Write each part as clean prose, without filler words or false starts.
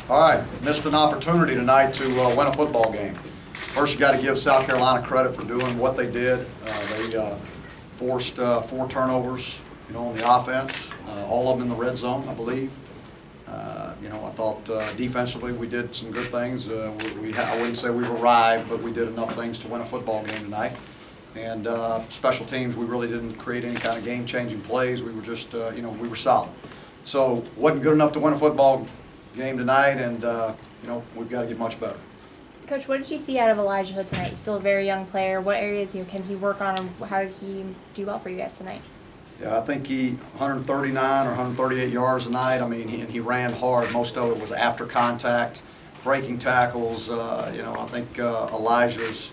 All right, missed an opportunity tonight to win a football game. First, you got to give South Carolina credit for doing what they did. They forced 4 turnovers, on the offense, all of them in the red zone, I believe. I thought defensively we did some good things. I wouldn't say we arrived, but we did enough things to win a football game tonight. And special teams, we really didn't create any kind of game-changing plays. We were just, we were solid. So wasn't good enough to win a football game tonight, and we've got to get much better. Coach, what did you see out of Elijah Hood tonight? He's still a very young player. What areas can he work on, and how did he do well for you guys tonight? Yeah, I think he 139 or 138 yards tonight. I mean, he ran hard. Most of it was after contact, breaking tackles. I think Elijah's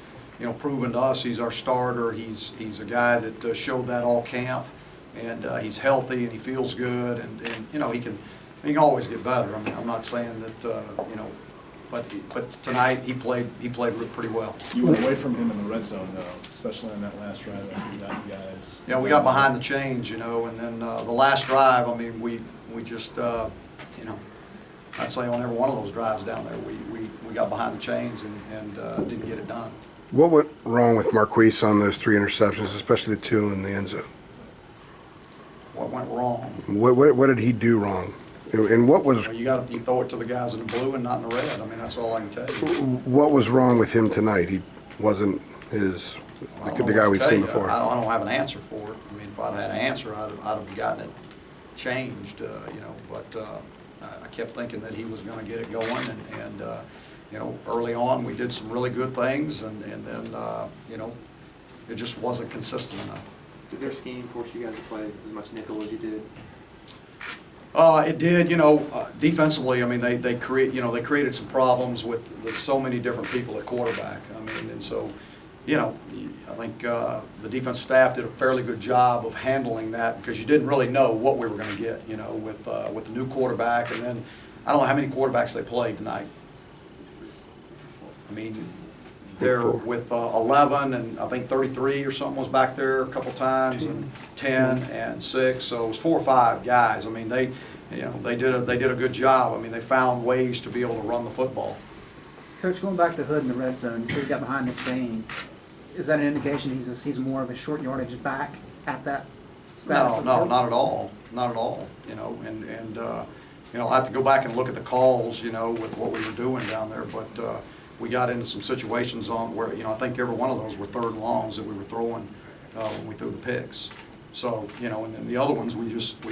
proven to us he's our starter. He's a guy that showed that all camp, and he's healthy and he feels good, and he can always get better. I mean, I'm not saying that but tonight he played pretty well. You went away from him in the red zone though, especially on that last drive after you got guys. Yeah, we got behind the chains, and then the last drive. I mean, we just I'd say on every one of those drives down there, we got behind the chains and didn't get it done. What went wrong with Marquise on those 3 interceptions, especially the 2 in the end zone? What went wrong? What did he do wrong? And what was You throw it to the guys in the blue and not in the red. I mean, that's all I can tell you. what was wrong with him tonight? He wasn't the guy we've seen before. I don't have an answer for it. I mean, if I'd had an answer, I'd have gotten it changed. But I kept thinking that he was going to get it going, and early on we did some really good things, and then it just wasn't consistent enough. Did their scheme force you guys to play as much nickel as you did? It did, defensively. I mean, they created some problems with so many different people at quarterback. I mean, and so, I think the defensive staff did a fairly good job of handling that, because you didn't really know what we were going to get, with the new quarterback, and then I don't know how many quarterbacks they played tonight. I mean, they're with 11, and I think 33 or something was back there a couple times, and 10 and 6. So it was 4 or 5 guys. I mean, they did a good job. I mean, they found ways to be able to run the football. Coach, going back to Hood in the red zone, you said he got behind the chains. Is that an indication he's more of a short yardage back at that status? No, not at all. Not at all. And I'll have to go back and look at the calls, with what we were doing down there, but. We got into some situations on where, I think every one of those were 3rd and longs that we were throwing when we threw the picks. So, and then the other ones we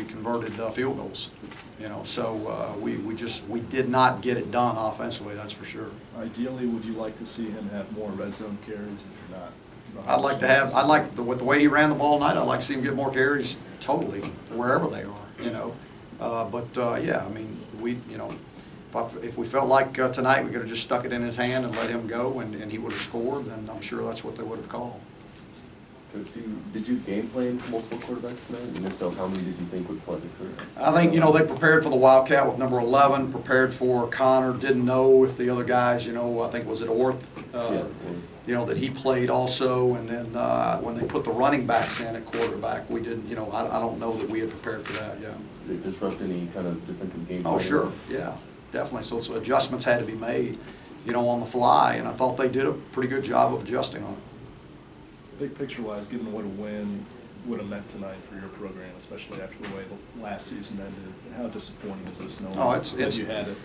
converted field goals. So we did not get it done offensively, that's for sure. Ideally, would you like to see him have more red zone carries if you're not? With the way he ran the ball tonight, I'd like to see him get more carries totally, wherever they are, yeah, I mean, if we felt like tonight we could have just stuck it in his hand and let him go, and he would have scored, then I'm sure that's what they would have called. Coach, did you game plan for multiple quarterbacks tonight? And if so, how many did you think would play for? I think, they prepared for the Wildcat with number 11, prepared for Connor, didn't know if the other guys, I think was it Orth, that he played also, and then when they put the running backs in at quarterback, we didn't, I don't know that we had prepared for that, yeah. Did it disrupt any kind of defensive game plan? Oh, sure, yeah. Definitely. So adjustments had to be made, on the fly, and I thought they did a pretty good job of adjusting on it. Big picture-wise, given what a win would have meant tonight for your program, especially after the way the last season ended, how disappointing is this knowing that you had it?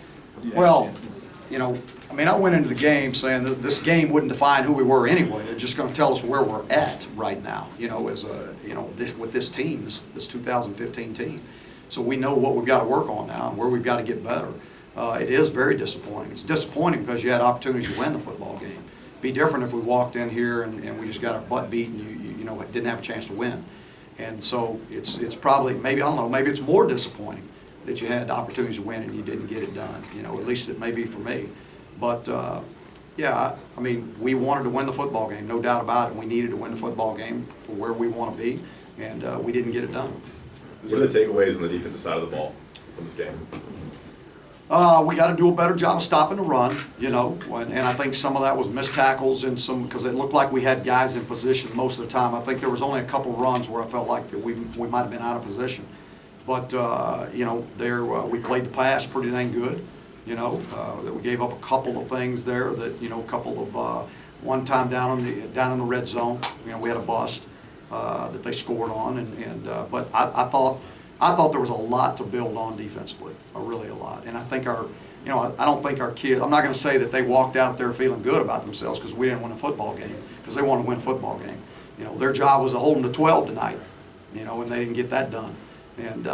I mean, I went into the game saying that this game wouldn't define who we were anyway. It's just going to tell us where we're at right now, with this team, this 2015 team. So we know what we've got to work on now and where we've got to get better. It is very disappointing. It's disappointing because you had opportunities to win the football game. Be different if we walked in here and we just got our butt beat and you didn't have a chance to win. And so it's probably, maybe it's more disappointing that you had opportunities to win and you didn't get it done. At least it may be for me. But yeah, I mean, we wanted to win the football game, no doubt about it. We needed to win the football game for where we want to be, and we didn't get it done. What are the takeaways on the defensive side of the ball from this game? We got to do a better job of stopping the run, and I think some of that was missed tackles and because it looked like we had guys in position most of the time. I think there was only a couple runs where I felt like that we might have been out of position. But, we played the pass pretty dang good. that we gave up a couple of things there that, a couple of, one time down in the red zone, we had a bust that they scored on, but I thought there was a lot to build on defensively, really a lot. And I think I don't think our kids, I'm not going to say that they walked out there feeling good about themselves because we didn't win a football game, because they want to win a football game. Their job was to hold them to 12 tonight, and they didn't get that done. And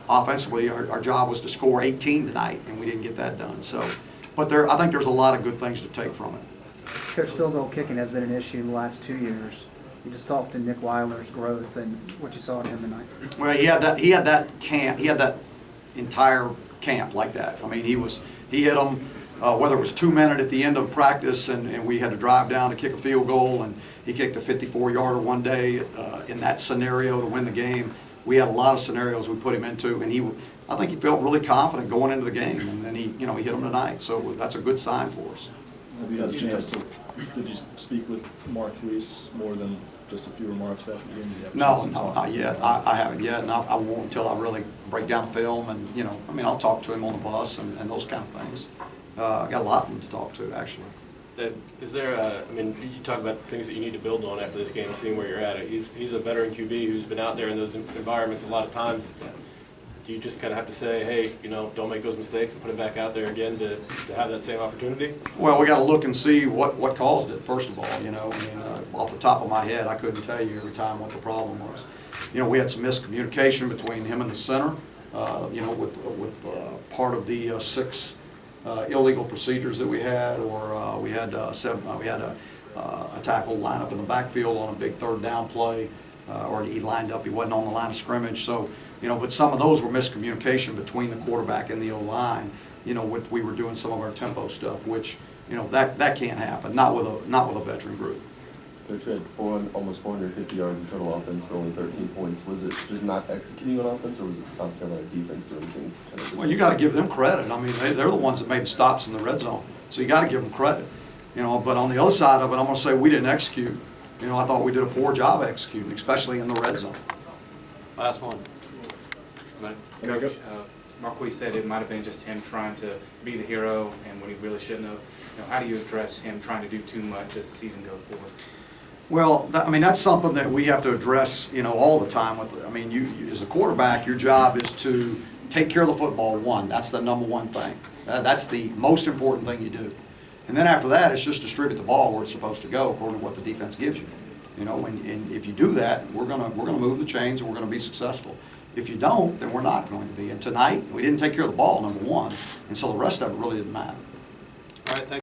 offensively, our job was to score 18 tonight, and we didn't get that done. So, but I think there's a lot of good things to take from it. Coach, field goal kicking has been an issue in the last 2 years. You just talked to Nick Weiler's growth and what you saw in him tonight. Well, he had that entire camp like that. I mean, he hit them, whether it was 2 minutes at the end of practice and we had to drive down to kick a field goal, and he kicked a 54-yarder one day in that scenario to win the game. We had a lot of scenarios we put him into, and I think he felt really confident going into the game, and then he hit them tonight. So that's a good sign for us. Have you had a chance did you speak with Mark Reese more than just a few remarks after the game? No, not yet. I haven't yet, and I won't until I really break down the film, and I'll talk to him on the bus and those kind of things. I got a lot of them to talk to, actually. Is there you talk about things that you need to build on after this game, seeing where you're at. He's a veteran QB who's been out there in those environments a lot of times. Do you just kind of have to say, hey, don't make those mistakes and put him back out there again to have that same opportunity? Well, we got to look and see what caused it, first of all. Off the top of my head, I couldn't tell you every time what the problem was. We had some miscommunication between him and the center, with part of the 6 illegal procedures that we had, or we had a tackle line up in the backfield on a big 3rd down play, or he lined up, he wasn't on the line of scrimmage. So, but some of those were miscommunication between the quarterback and the O-line. We were doing some of our tempo stuff, which that can't happen, not with a veteran group. Coach, you had almost 450 yards in total offense for only 13 points. Was it just not executing on offense, or was it the South Carolina defense doing things? Well, you got to give them credit. I mean, they're the ones that made the stops in the red zone, so you got to give them credit. But on the other side of it, I'm going to say we didn't execute. I thought we did a poor job executing, especially in the red zone. Last one. Coach, Marquis said it might have been just him trying to be the hero, and when he really shouldn't have. How do you address him trying to do too much as the season goes forward? Well, that's something that we have to address, all the time. You as a quarterback, your job is to take care of the football. That's the number one thing. That's the most important thing you do. And then after that, it's just distribute the ball where it's supposed to go according to what the defense gives you. And if you do that, we're gonna move the chains and we're gonna be successful. If you don't, then we're not going to be. And tonight, we didn't take care of the ball, number one, and so the rest of it really didn't matter. All right, thank you.